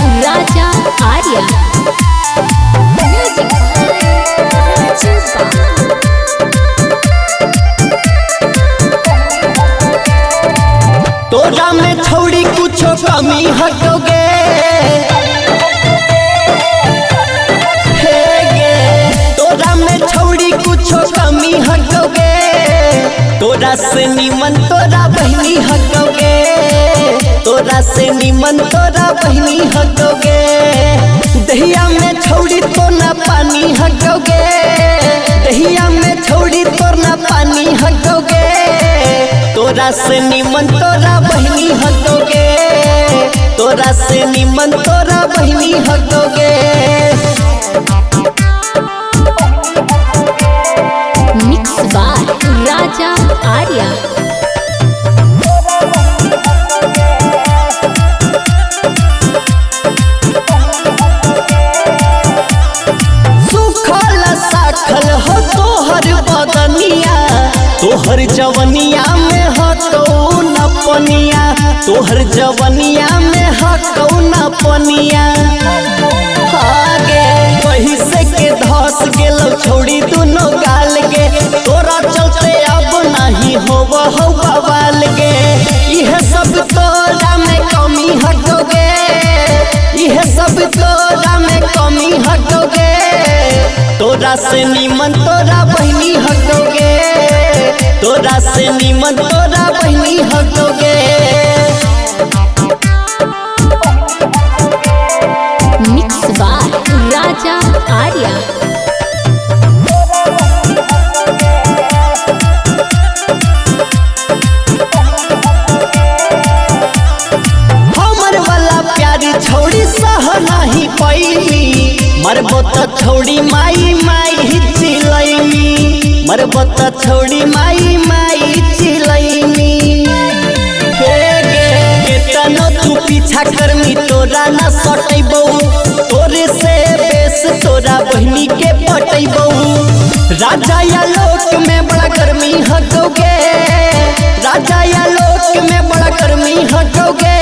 राजा आर्या। तोरा में छोड़ी कुछो कमी हटोगे तोरा में छोड़ी कुछो कमी हटोगे तोरा से निमन तोरा बहनी हटोगे तोरा से निमन तोरा बहनी हटोगे दहिया में छोड़ी तो ना पानी हटोगे दहिया में छोड़ी तो ना पानी हटोगे तोरा से निमन तोरा बहनी हटोगे तोरा से निमन तोरा बहनी हटोगे। मिक्स बाय राजा आर्या। सुखल साखल हो तोहर बदनिया तोहर जवनिया में हो कौन पनिया तोहर जवनिया में हो कौन पनिया आगे वही से के धस गेलो छोड़ी दोनों गाल के तोरा चलते अब नहीं होब हो बवाल गे यह सब तोरा में कमी हटोगे यह सब तोरा में कमी हटोगे तोरा से निमन तोरा बहनी हटोगे तोरा से निमन तोरा बहनी हटोगे। मिक्स बाय राजा आर्या। हमर वाला प्यारी छोड़ी सह नहीं पैली मरबो तो छोड़ी माई माई चिलैनी मरबो तो छोड़ी माई माई चिलैनी हे गे केतनो तू पीछा करमी तोरा न सटैबो तोरे से बेस तोरा बहनी के पटैबो राजा या लोक में बड़ा गर्मी हटोगे राजा या लोक में बड़ा गर्मी हटोगे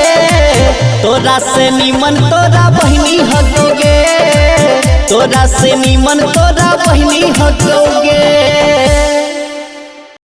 तोरा से निमन तोरा बहनी हटोगे तोरा से निमन तोरा बहनी हटोगे।